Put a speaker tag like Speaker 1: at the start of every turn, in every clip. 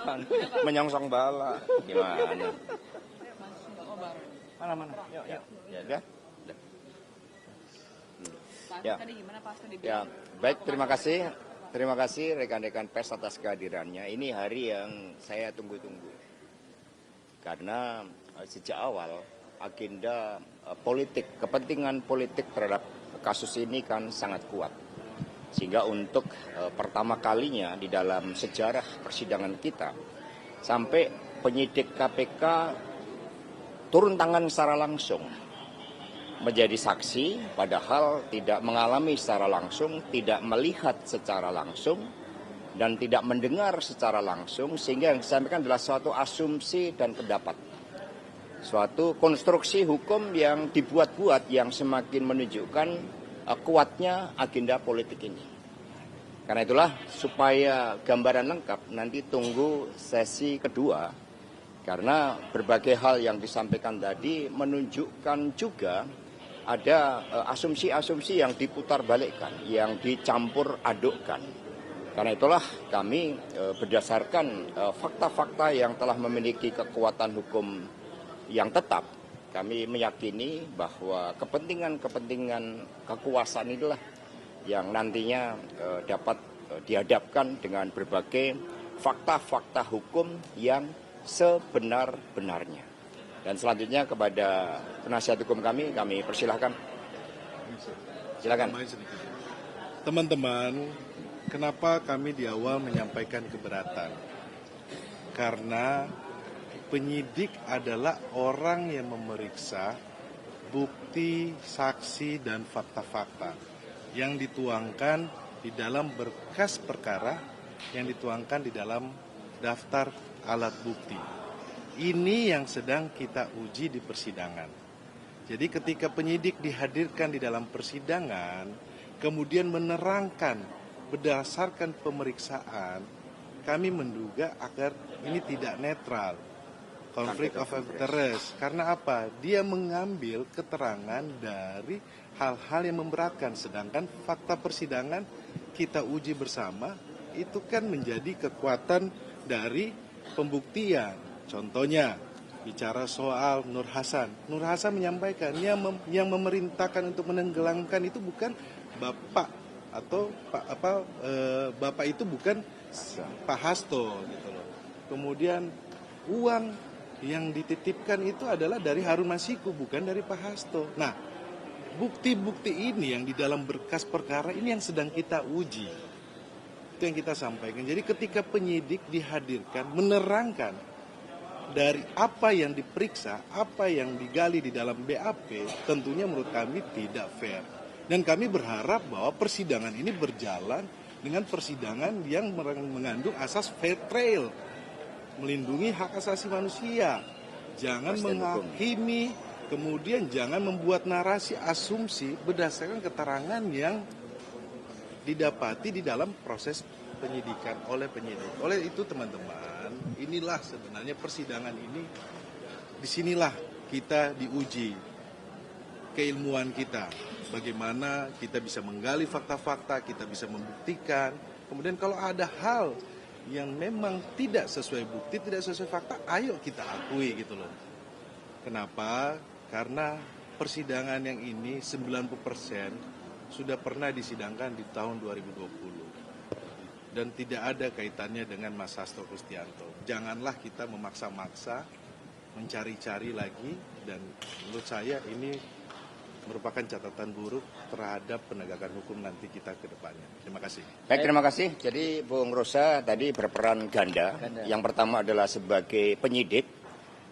Speaker 1: bukan. Menyongsong bala. Gimana? Mana? Yuk. Ya. Ya. Ya, baik, terima kasih. Terima kasih rekan-rekan pers atas kehadirannya. Ini hari yang saya tunggu-tunggu. Karena sejak awal agenda politik, kepentingan politik terhadap kasus ini kan sangat kuat. Sehingga untuk pertama kalinya di dalam sejarah persidangan kita, sampai penyidik KPK turun tangan secara langsung menjadi saksi, padahal tidak mengalami secara langsung, tidak melihat secara langsung, dan tidak mendengar secara langsung, sehingga yang disampaikan adalah suatu asumsi dan pendapat. Suatu konstruksi hukum yang dibuat-buat yang semakin menunjukkan kuatnya agenda politik ini. Karena itulah supaya gambaran lengkap nanti tunggu sesi kedua. Karena berbagai hal yang disampaikan tadi menunjukkan juga ada asumsi-asumsi yang diputarbalikkan, yang dicampur adukkan. Karena itulah kami berdasarkan fakta-fakta yang telah memiliki kekuatan hukum yang tetap, kami meyakini bahwa kepentingan-kepentingan kekuasaan inilah yang nantinya dapat dihadapkan dengan berbagai fakta-fakta hukum yang sebenar-benarnya. Dan selanjutnya kepada penasihat hukum kami persilahkan. Silakan.
Speaker 2: Teman-teman, kenapa kami di awal menyampaikan keberatan? Karena penyidik adalah orang yang memeriksa bukti, saksi, dan fakta-fakta yang dituangkan di dalam berkas perkara, yang dituangkan di dalam daftar alat bukti. Ini yang sedang kita uji di persidangan. Jadi ketika penyidik dihadirkan di dalam persidangan, kemudian menerangkan berdasarkan pemeriksaan, kami menduga agar ini tidak netral, konflik of interest. Karena apa? Dia mengambil keterangan dari hal-hal yang memberatkan, sedangkan fakta persidangan kita uji bersama itu kan menjadi kekuatan dari pembuktian. Contohnya bicara soal Nur Hasan. Nur Hasan menyampaikan yang memerintahkan untuk menenggelamkan itu bukan bapak atau bapak itu bukan Pak Hasto gitu loh. Kemudian uang yang dititipkan itu adalah dari Harun Masiku, bukan dari Pak Hasto. Nah, bukti-bukti ini yang di dalam berkas perkara ini yang sedang kita uji. Itu yang kita sampaikan. Jadi ketika penyidik dihadirkan menerangkan dari apa yang diperiksa, apa yang digali di dalam BAP, tentunya menurut kami tidak fair. Dan kami berharap bahwa persidangan ini berjalan dengan persidangan yang mengandung asas fair trial, melindungi hak asasi manusia. Jangan menghakimi, kemudian jangan membuat narasi asumsi berdasarkan keterangan yang didapati di dalam proses penyidikan oleh penyidik. Oleh itu teman-teman, inilah sebenarnya persidangan ini, disinilah kita diuji keilmuan kita. Bagaimana kita bisa menggali fakta-fakta, kita bisa membuktikan. Kemudian kalau ada hal yang memang tidak sesuai bukti, tidak sesuai fakta, ayo kita akui gitu loh. Kenapa? Karena persidangan yang ini 90% sudah pernah disidangkan di tahun 2020 dan tidak ada kaitannya dengan Mas Hasto Kristianto. Janganlah kita memaksa-maksa mencari-cari lagi, dan menurut saya ini merupakan catatan buruk terhadap penegakan hukum nanti kita ke depannya. Terima kasih.
Speaker 1: Baik, terima kasih. Jadi Bung Rosa tadi berperan ganda. Yang pertama adalah sebagai penyidik,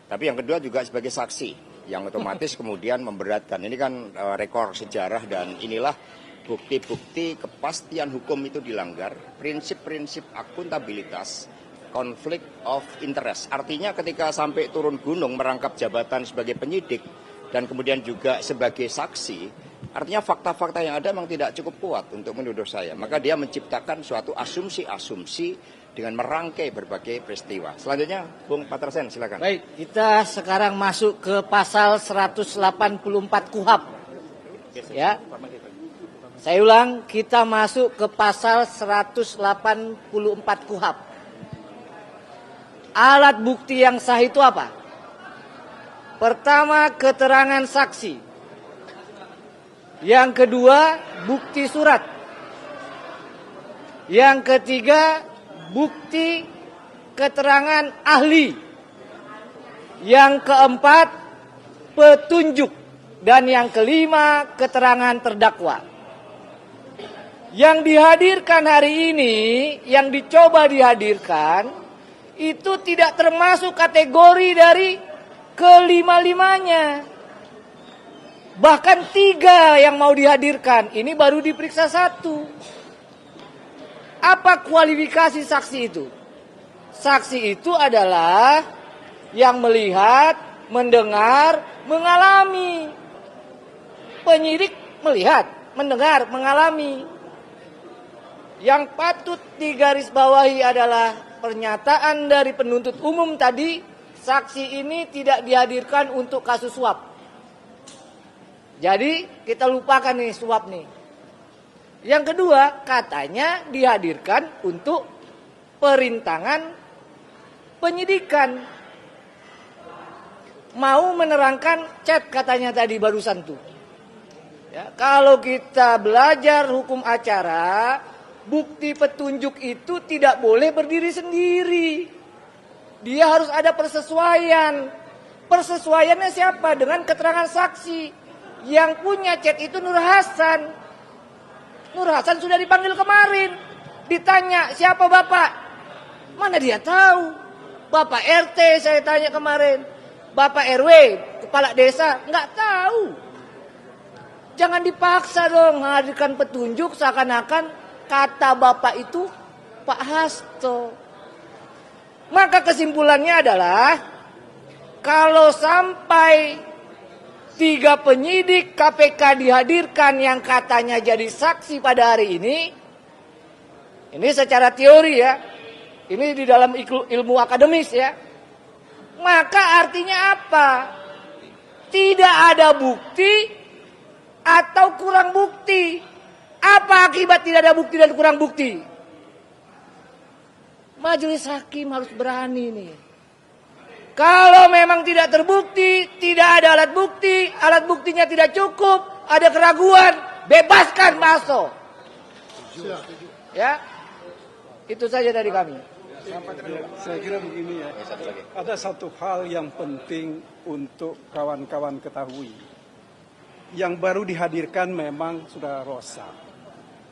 Speaker 1: tapi yang kedua juga sebagai saksi, yang otomatis kemudian memberatkan. Ini kan rekor sejarah, dan inilah bukti-bukti kepastian hukum itu dilanggar, prinsip-prinsip akuntabilitas, konflik of interest. Artinya ketika sampai turun gunung merangkap jabatan sebagai penyidik dan kemudian juga sebagai saksi, artinya fakta-fakta yang ada memang tidak cukup kuat untuk menuduh saya. Maka dia menciptakan suatu asumsi-asumsi dengan merangkai berbagai peristiwa. Selanjutnya, Bung Patersen, silakan.
Speaker 3: Baik, kita sekarang masuk ke pasal 184 KUHP. Ya. Saya ulang, kita masuk ke pasal 184 KUHP. Alat bukti yang sah itu apa? Pertama, keterangan saksi. Yang kedua, bukti surat. Yang ketiga, bukti keterangan ahli. Yang keempat, petunjuk. Dan yang kelima, keterangan terdakwa. Yang dihadirkan hari ini, yang dicoba dihadirkan, itu tidak termasuk kategori dari kelima-limanya. Bahkan 3 yang mau dihadirkan, ini baru diperiksa 1. Apa kualifikasi saksi itu? Saksi itu adalah yang melihat, mendengar, mengalami. Penyidik melihat, mendengar, mengalami. Yang patut digarisbawahi adalah pernyataan dari penuntut umum tadi, saksi ini tidak dihadirkan untuk kasus suap. Jadi kita lupakan nih suap nih. Yang kedua, katanya dihadirkan untuk perintangan penyidikan. Mau menerangkan chat katanya tadi barusan tuh. Ya, kalau kita belajar hukum acara, bukti petunjuk itu tidak boleh berdiri sendiri. Dia harus ada persesuaian. Persesuaiannya siapa? Dengan keterangan saksi. Yang punya chat itu Nur Hasan. Nur Hasan sudah dipanggil kemarin. Ditanya, siapa bapak? Mana dia tahu? Bapak RT saya tanya kemarin. Bapak RW, kepala desa, nggak tahu. Jangan dipaksa dong menghadirkan petunjuk seakan-akan kata bapak itu Pak Hasto. Maka kesimpulannya adalah kalau sampai 3 penyidik KPK dihadirkan yang katanya jadi saksi pada hari ini secara teori ya, ini di dalam ilmu akademis ya, maka artinya apa? Tidak ada bukti atau kurang bukti. Apa akibat tidak ada bukti dan kurang bukti? Majelis hakim harus berani nih. Kalau memang tidak terbukti, tidak ada alat buktinya tidak cukup, ada keraguan, bebaskan Pak Hasto. Ya, itu saja dari kami.
Speaker 4: Saya kira begini ya, ada satu hal yang penting untuk kawan-kawan ketahui. Yang baru dihadirkan memang Saudara Rosa.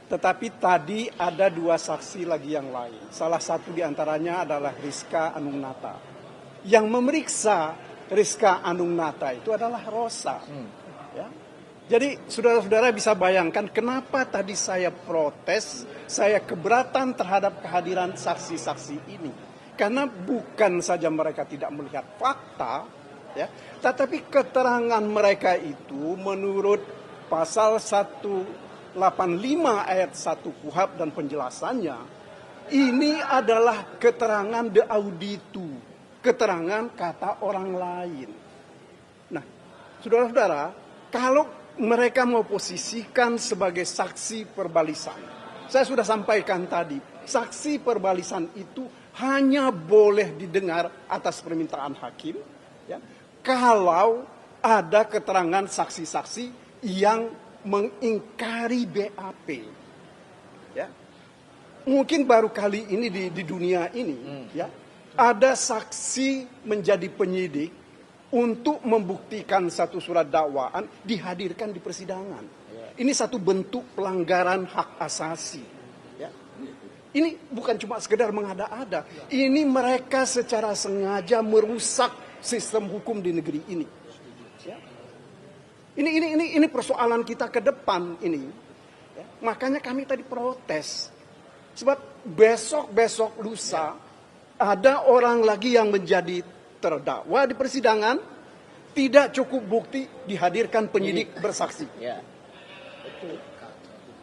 Speaker 4: Tetapi tadi ada 2 saksi lagi yang lain. Salah satu diantaranya adalah Rizka Anungnata. Yang memeriksa Rizka Anungnata itu adalah Rosa. Ya. Jadi saudara-saudara bisa bayangkan kenapa tadi saya protes, saya keberatan terhadap kehadiran saksi-saksi ini. Karena bukan saja mereka tidak melihat fakta, ya, tetapi keterangan mereka itu menurut pasal 185 ayat 1 KUHP dan penjelasannya, ini adalah keterangan de auditu, keterangan kata orang lain. Nah, saudara-saudara, kalau mereka mau posisikan sebagai saksi perbalisan, saya sudah sampaikan tadi, saksi perbalisan itu hanya boleh didengar atas permintaan hakim, ya, kalau ada keterangan saksi-saksi yang mengingkari BAP. Ya. Mungkin baru kali ini di dunia ini, ya, ada saksi menjadi penyidik untuk membuktikan satu surat dakwaan dihadirkan di persidangan. Ini satu bentuk pelanggaran hak asasi. Ya. Ini bukan cuma sekedar mengada-ada. Ini mereka secara sengaja merusak sistem hukum di negeri ini. Ya. Ini persoalan kita ke depan ini. Ya. Makanya kami tadi protes. Sebab besok lusa ada orang lagi yang menjadi terdakwa di persidangan, tidak cukup bukti, dihadirkan penyidik bersaksi.
Speaker 3: Ya. Betul.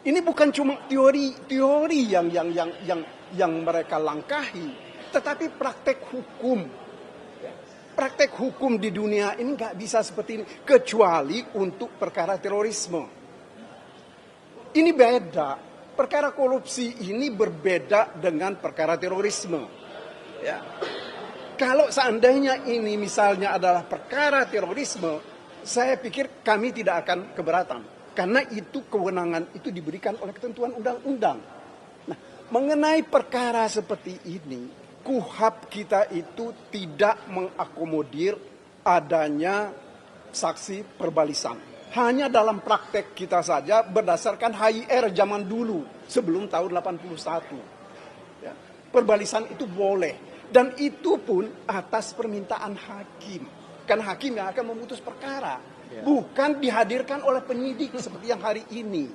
Speaker 4: Ini bukan cuma teori yang mereka langkahi, tetapi praktek hukum. Praktek hukum di dunia ini nggak bisa seperti ini, kecuali untuk perkara terorisme. Ini beda. Perkara korupsi ini berbeda dengan perkara terorisme. Ya. kalau seandainya ini misalnya adalah perkara terorisme, saya pikir kami tidak akan keberatan. Karena itu kewenangan itu diberikan oleh ketentuan undang-undang. Nah, mengenai perkara seperti ini, KUHP kita itu tidak mengakomodir adanya saksi perbalisan. Hanya dalam praktek kita saja berdasarkan HIR zaman dulu, sebelum tahun 81. Ya, perbalisan itu boleh. Dan itu pun atas permintaan hakim. Kan hakim yang akan memutus perkara. Bukan dihadirkan oleh penyidik seperti yang hari ini.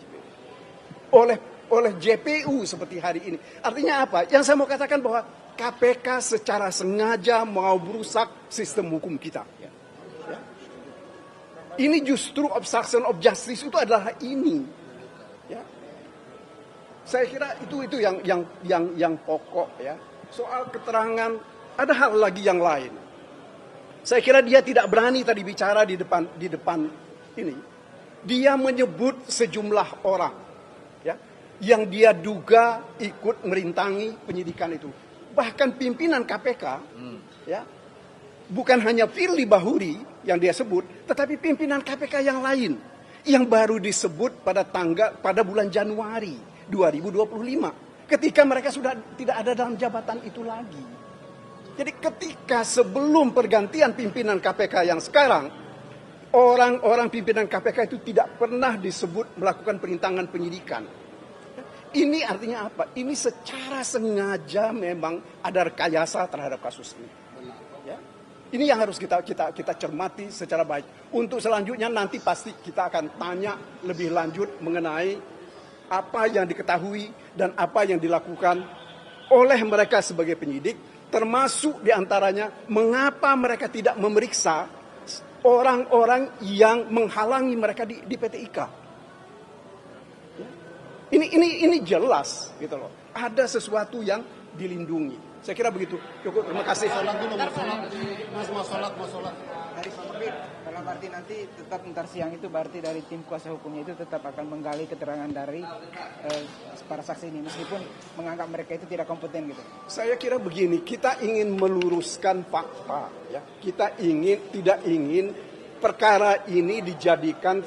Speaker 4: Oleh JPU seperti hari ini. Artinya apa? Yang saya mau katakan bahwa KPK secara sengaja mau merusak sistem hukum kita. Ya. Ini justru obstruction of justice itu adalah ini. Ya. Saya kira itu yang pokok ya. Soal keterangan, ada hal lagi yang lain. Saya kira dia tidak berani tadi bicara di depan ini. Dia menyebut sejumlah orang ya, yang dia duga ikut merintangi penyidikan itu. Bahkan pimpinan KPK ya, bukan hanya Firly Bahuri yang dia sebut, tetapi pimpinan KPK yang lain yang baru disebut pada bulan Januari 2025. Ketika mereka sudah tidak ada dalam jabatan itu lagi. Jadi ketika sebelum pergantian pimpinan KPK yang sekarang, orang-orang pimpinan KPK itu tidak pernah disebut melakukan perintangan penyidikan. Ini artinya apa? Ini secara sengaja memang ada rekayasa terhadap kasus ini. Ya. Ini yang harus kita cermati secara baik. Untuk selanjutnya nanti pasti kita akan tanya lebih lanjut mengenai apa yang diketahui dan apa yang dilakukan oleh mereka sebagai penyidik, termasuk diantaranya mengapa mereka tidak memeriksa orang-orang yang menghalangi mereka di PT IKA. Ini jelas gitu loh. Ada sesuatu yang dilindungi. Saya kira begitu. Cukup, terima kasih.
Speaker 5: Tapi dalam arti nanti tetap ntar siang itu berarti dari tim kuasa hukumnya itu tetap akan menggali keterangan dari para saksi ini meskipun menganggap mereka itu tidak kompeten gitu.
Speaker 4: Saya kira begini, kita ingin meluruskan fakta ya. Kita tidak ingin perkara ini dijadikan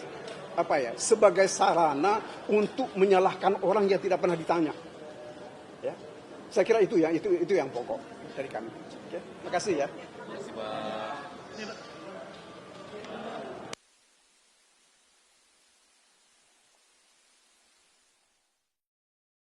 Speaker 4: sebagai sarana untuk menyalahkan orang yang tidak pernah ditanya. Ya. Saya kira itu yang pokok dari kami. Oke, terima kasih ya.
Speaker 6: Terima kasih, Pak.